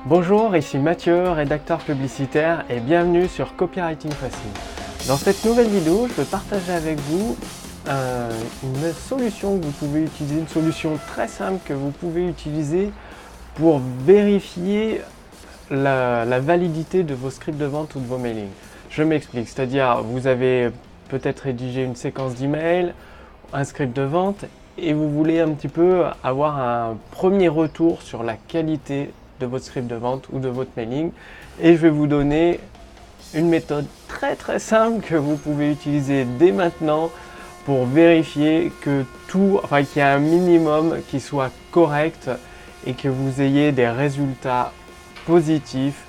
Bonjour, ici Mathieu, rédacteur publicitaire et bienvenue sur Copywriting Facile. Dans cette nouvelle vidéo, je vais partager avec vous une solution que vous pouvez utiliser, une solution très simple que vous pouvez utiliser pour vérifier la validité de vos scripts de vente ou de vos mailings. Je m'explique, c'est-à-dire vous avez peut-être rédigé une séquence d'emails, un script de vente et vous voulez un petit peu avoir un premier retour sur la qualité de votre script de vente ou de votre mailing, et je vais vous donner une méthode très simple que vous pouvez utiliser dès maintenant pour vérifier que qu'il y a un minimum qui soit correct et que vous ayez des résultats positifs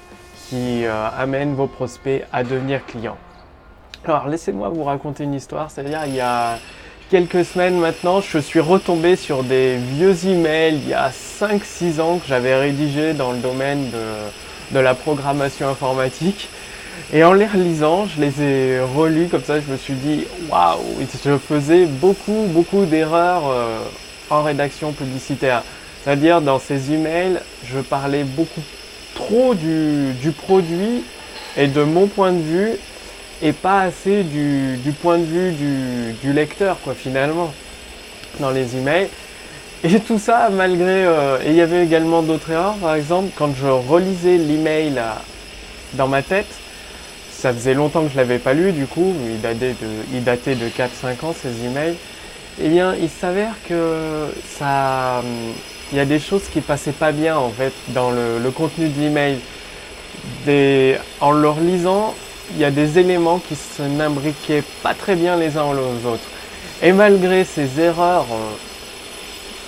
qui amènent vos prospects à devenir clients. Alors laissez-moi vous raconter une histoire, c'est-à-dire il y a quelques semaines maintenant, je suis retombé sur des vieux emails il y a 5-6 ans que j'avais rédigés dans le domaine de la programmation informatique. Et en les relisant, je les ai relus comme ça, je me suis dit waouh, je faisais beaucoup d'erreurs en rédaction publicitaire. C'est-à-dire dans ces emails, je parlais beaucoup trop du produit et de mon point de vue, et pas assez du point de vue du lecteur finalement dans les emails. Et tout ça malgré et il y avait également d'autres erreurs. Par exemple, quand je relisais l'email dans ma tête, ça faisait longtemps que je l'avais pas lu, du coup il datait de 4-5 ans ces emails. Eh bien il s'avère que il y a des choses qui passaient pas bien en fait dans le contenu de l'email. En le relisant, il y a des éléments qui se n'imbriquaient pas très bien les uns aux autres. Et malgré ces erreurs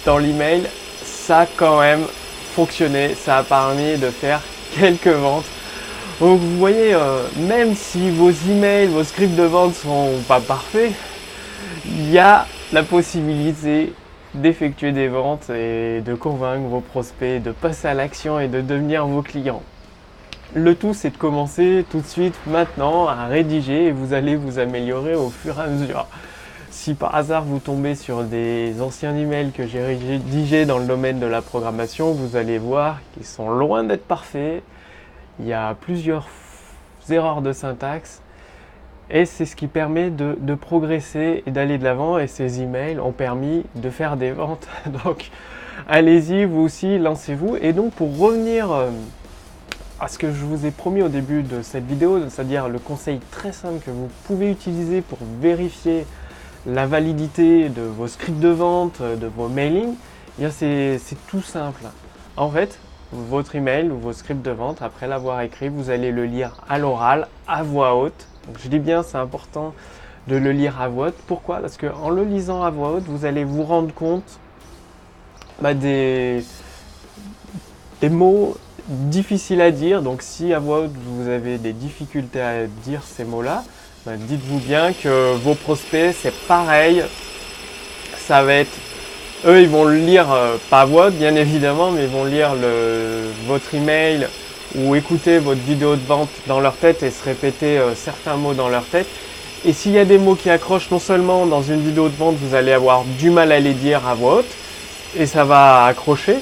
dans l'email, ça a quand même fonctionné, ça a permis de faire quelques ventes. Donc vous voyez, même si vos emails, vos scripts de vente sont pas parfaits, il y a la possibilité d'effectuer des ventes et de convaincre vos prospects, de passer à l'action et de devenir vos clients. Le tout, c'est de commencer tout de suite, maintenant, à rédiger et vous allez vous améliorer au fur et à mesure. Si par hasard vous tombez sur des anciens emails que j'ai rédigés dans le domaine de la programmation, vous allez voir qu'ils sont loin d'être parfaits. Il y a plusieurs erreurs de syntaxe et c'est ce qui permet de progresser et d'aller de l'avant, et ces emails ont permis de faire des ventes. Donc allez-y, vous aussi, lancez-vous. Et donc pour revenir à ce que je vous ai promis au début de cette vidéo, c'est-à-dire le conseil très simple que vous pouvez utiliser pour vérifier la validité de vos scripts de vente, de vos mailings, c'est tout simple. En fait, votre email ou vos scripts de vente, après l'avoir écrit, vous allez le lire à l'oral, à voix haute. Donc, je dis bien, c'est important de le lire à voix haute. Pourquoi ? Parce qu'en le lisant à voix haute, vous allez vous rendre compte des mots difficiles à dire. Donc si à voix haute vous avez des difficultés à dire ces mots-là, dites-vous bien que vos prospects, c'est pareil. Ça va être, eux ils vont le lire pas à voix haute bien évidemment, mais ils vont lire votre email ou écouter votre vidéo de vente dans leur tête et se répéter certains mots dans leur tête. Et s'il y a des mots qui accrochent, non seulement dans une vidéo de vente vous allez avoir du mal à les dire à voix haute et ça va accrocher,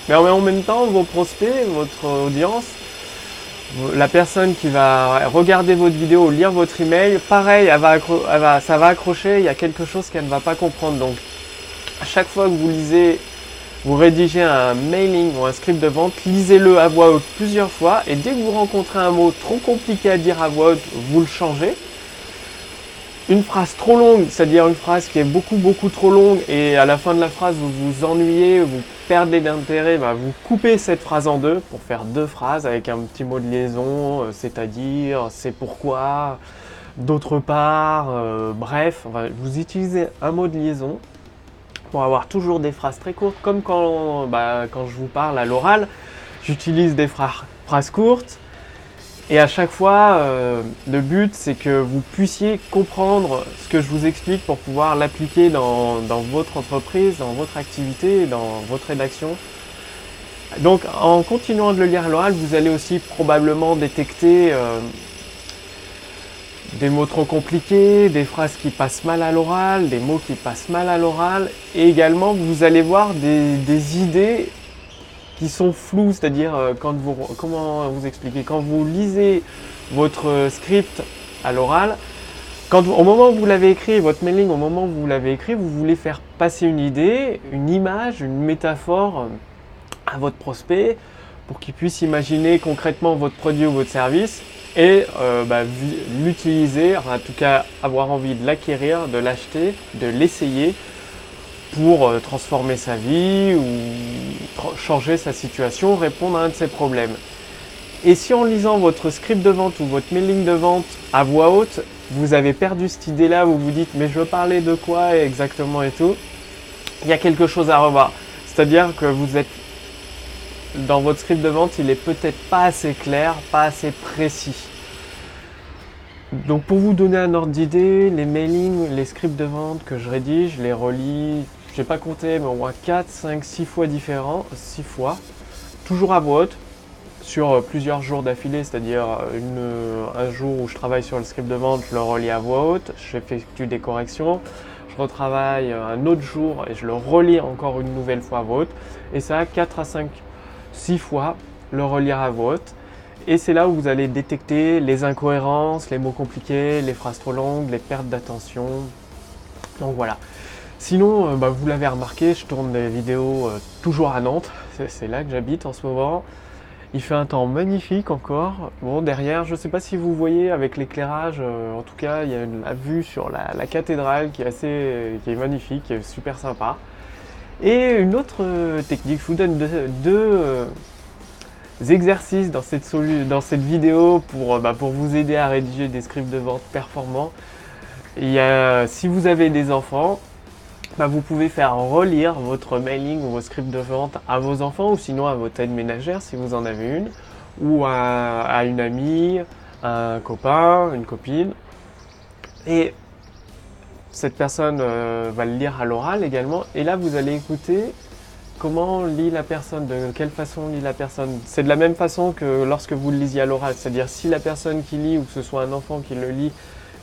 mais en même temps, vos prospects, votre audience, la personne qui va regarder votre vidéo ou lire votre email, pareil, ça va accrocher, il y a quelque chose qu'elle ne va pas comprendre. Donc, à chaque fois que vous rédigez un mailing ou un script de vente, lisez-le à voix haute plusieurs fois, et dès que vous rencontrez un mot trop compliqué à dire à voix haute, vous le changez. Une phrase trop longue, c'est-à-dire une phrase qui est beaucoup trop longue et à la fin de la phrase vous vous ennuyez, vous perdez d'intérêt, vous coupez cette phrase en deux pour faire deux phrases avec un petit mot de liaison, c'est-à-dire, c'est pourquoi, d'autre part, bref, vous utilisez un mot de liaison pour avoir toujours des phrases très courtes, comme quand je vous parle à l'oral, j'utilise des phrases courtes. Et à chaque fois, le but, c'est que vous puissiez comprendre ce que je vous explique pour pouvoir l'appliquer dans votre entreprise, dans votre activité, dans votre rédaction. Donc, en continuant de le lire à l'oral, vous allez aussi probablement détecter des mots trop compliqués, des phrases qui passent mal à l'oral, des mots qui passent mal à l'oral. Et également, vous allez voir des idées qui sont floues, c'est-à-dire comment vous expliquer, quand vous lisez votre script à l'oral, au moment où vous l'avez écrit, votre mailing, au moment où vous l'avez écrit, vous voulez faire passer une idée, une image, une métaphore à votre prospect pour qu'il puisse imaginer concrètement votre produit ou votre service et l'utiliser, en tout cas avoir envie de l'acquérir, de l'acheter, de l'essayer pour transformer sa vie ou changer sa situation, répondre à un de ses problèmes. Et si en lisant votre script de vente ou votre mailing de vente à voix haute, vous avez perdu cette idée-là, vous vous dites mais je veux parler de quoi exactement et tout, il y a quelque chose à revoir. C'est-à-dire que vous êtes dans votre script de vente, il est peut-être pas assez clair, pas assez précis. Donc pour vous donner un ordre d'idée, les mailings, les scripts de vente que je rédige, je les relis, je n'ai pas compté, mais au moins 4, 5, 6 fois différents, 6 fois, toujours à voix haute, sur plusieurs jours d'affilée, c'est-à-dire un jour où je travaille sur le script de vente, je le relis à voix haute, j'effectue des corrections, je retravaille un autre jour et je le relis encore une nouvelle fois à voix haute, et ça 4 à 5, 6 fois, le relire à voix haute. Et c'est là où vous allez détecter les incohérences, les mots compliqués, les phrases trop longues, les pertes d'attention. Donc voilà. Sinon, vous l'avez remarqué, je tourne des vidéos toujours à Nantes. C'est là que j'habite en ce moment. Il fait un temps magnifique encore. Bon, derrière, je ne sais pas si vous voyez avec l'éclairage, en tout cas, il y a la vue sur la cathédrale qui est magnifique, qui est super sympa. Et une autre technique, je vous donne deux exercices dans cette vidéo pour vous aider à rédiger des scripts de vente performants. Si vous avez des enfants, vous pouvez faire relire votre mailing ou vos scripts de vente à vos enfants ou sinon à votre aide ménagère si vous en avez une, ou à une amie, un copain, une copine. Et cette personne va le lire à l'oral également. Et là, vous allez écouter comment lit la personne, de quelle façon lit la personne. C'est de la même façon que lorsque vous le lisiez à l'oral. C'est-à-dire si la personne qui lit ou que ce soit un enfant qui le lit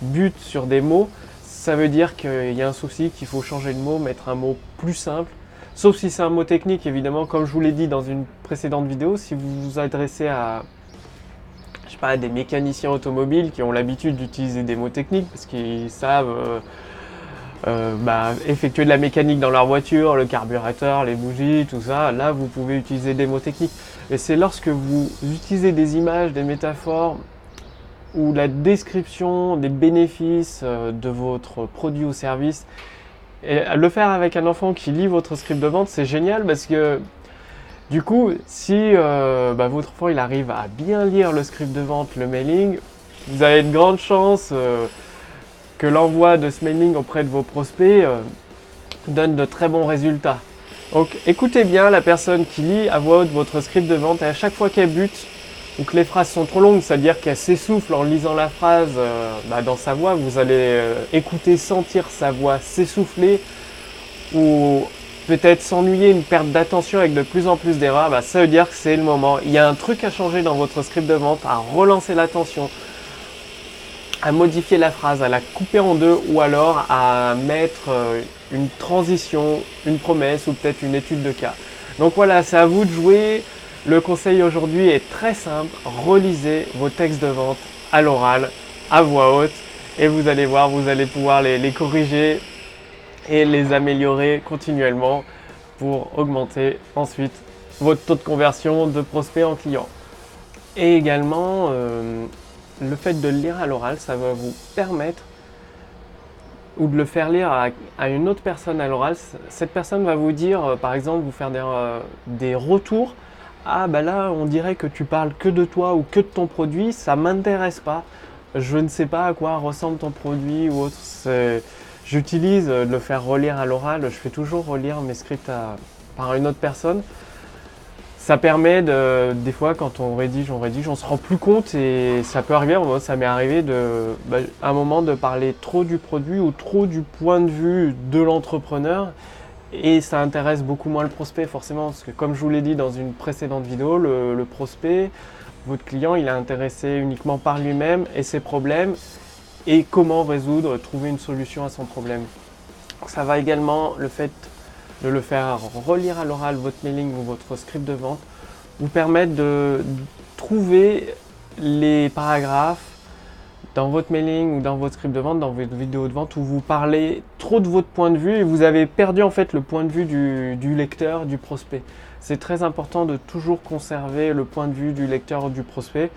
bute sur des mots, ça veut dire qu'il y a un souci, qu'il faut changer de mot, mettre un mot plus simple. Sauf si c'est un mot technique, évidemment, comme je vous l'ai dit dans une précédente vidéo, si vous vous adressez à des mécaniciens automobiles qui ont l'habitude d'utiliser des mots techniques parce qu'ils savent effectuer de la mécanique dans leur voiture, le carburateur, les bougies, tout ça, là vous pouvez utiliser des mots techniques. Et c'est lorsque vous utilisez des images, des métaphores ou la description des bénéfices de votre produit ou service, et le faire avec un enfant qui lit votre script de vente, c'est génial parce que du coup, si votre enfant il arrive à bien lire le script de vente, le mailing, vous avez de grandes chances que l'envoi de ce mailing auprès de vos prospects donne de très bons résultats. Donc écoutez bien la personne qui lit à voix haute votre script de vente et à chaque fois qu'elle bute ou que les phrases sont trop longues, c'est-à-dire qu'elle s'essouffle en lisant la phrase dans sa voix, vous allez écouter, sentir sa voix s'essouffler ou peut-être s'ennuyer, une perte d'attention avec de plus en plus d'erreurs, ça veut dire que c'est le moment. Il y a un truc à changer dans votre script de vente, à relancer l'attention, à modifier la phrase, à la couper en deux ou alors à mettre une transition, une promesse ou peut-être une étude de cas. Donc voilà, c'est à vous de jouer. Le conseil aujourd'hui est très simple, relisez vos textes de vente à l'oral, à voix haute et vous allez voir, vous allez pouvoir les corriger et les améliorer continuellement pour augmenter ensuite votre taux de conversion de prospects en clients. Et également, le fait de le lire à l'oral, ça va vous permettre ou de le faire lire à une autre personne à l'oral. Cette personne va vous dire, par exemple, vous faire des retours. Ah là, on dirait que tu parles que de toi ou que de ton produit, ça m'intéresse pas. Je ne sais pas à quoi ressemble ton produit ou autre. J'utilise de le faire relire à l'oral. Je fais toujours relire mes scripts par une autre personne. Ça permet des fois quand on rédige, on se rend plus compte et ça peut arriver, ça m'est arrivé à un moment de parler trop du produit ou trop du point de vue de l'entrepreneur et ça intéresse beaucoup moins le prospect forcément parce que comme je vous l'ai dit dans une précédente vidéo, le prospect, votre client, il est intéressé uniquement par lui-même et ses problèmes et comment trouver une solution à son problème. Ça va également le fait de le faire relire à l'oral votre mailing ou votre script de vente, vous permettre de trouver les paragraphes dans votre mailing ou dans votre script de vente, dans votre vidéo de vente où vous parlez trop de votre point de vue et vous avez perdu en fait le point de vue du lecteur, du prospect. C'est très important de toujours conserver le point de vue du lecteur ou du prospect.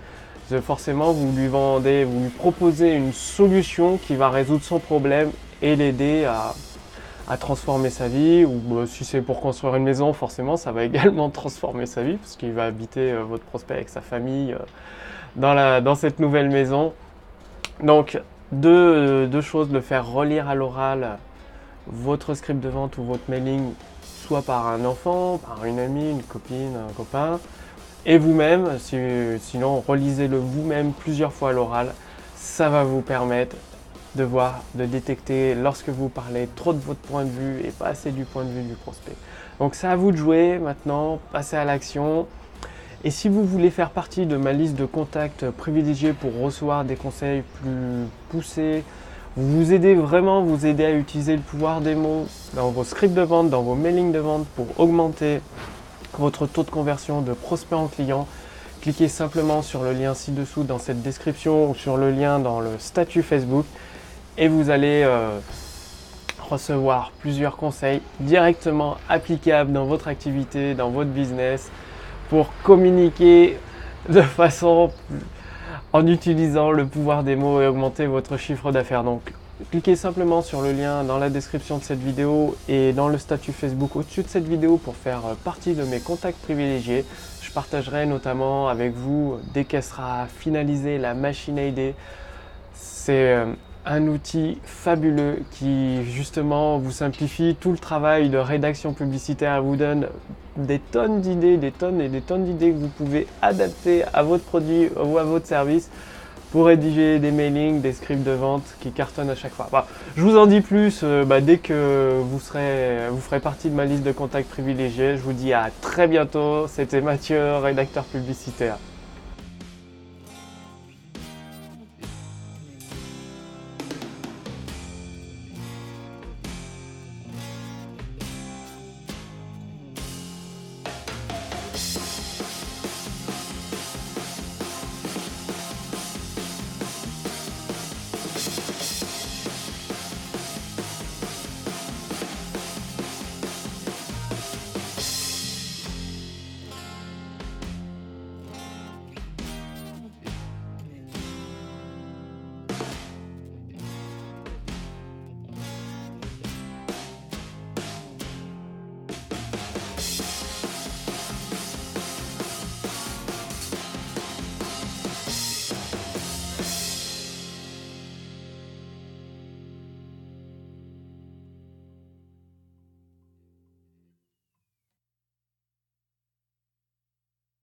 Parce que forcément, vous lui vendez, vous lui proposez une solution qui va résoudre son problème et l'aider à transformer sa vie. Ou si c'est pour construire une maison, forcément, ça va également transformer sa vie parce qu'il va habiter votre prospect avec sa famille dans cette nouvelle maison. Donc, deux choses, le faire relire à l'oral votre script de vente ou votre mailing, soit par un enfant, par une amie, une copine, un copain, et vous-même, sinon relisez-le vous-même plusieurs fois à l'oral. Ça va vous permettre de voir, de détecter lorsque vous parlez trop de votre point de vue et pas assez du point de vue du prospect. Donc c'est à vous de jouer maintenant, passez à l'action. Et si vous voulez faire partie de ma liste de contacts privilégiés pour recevoir des conseils plus poussés, vous aider à utiliser le pouvoir des mots dans vos scripts de vente, dans vos mailings de vente pour augmenter votre taux de conversion de prospect en client, cliquez simplement sur le lien ci-dessous dans cette description ou sur le lien dans le statut Facebook et vous allez recevoir plusieurs conseils directement applicables dans votre activité, dans votre business pour communiquer de façon en utilisant le pouvoir des mots et augmenter votre chiffre d'affaires. Donc cliquez simplement sur le lien dans la description de cette vidéo et dans le statut Facebook au-dessus de cette vidéo pour faire partie de mes contacts privilégiés. Je partagerai notamment avec vous, dès qu'elle sera finalisée, la machine à idées. C'est un outil fabuleux qui justement vous simplifie tout le travail de rédaction publicitaire, vous donne des tonnes d'idées, des tonnes et des tonnes d'idées que vous pouvez adapter à votre produit ou à votre service pour rédiger des mailings, des scripts de vente qui cartonnent à chaque fois. Bah, je vous en dis plus dès que vous ferez partie de ma liste de contacts privilégiés. Je vous dis à très bientôt. C'était Mathieu, rédacteur publicitaire.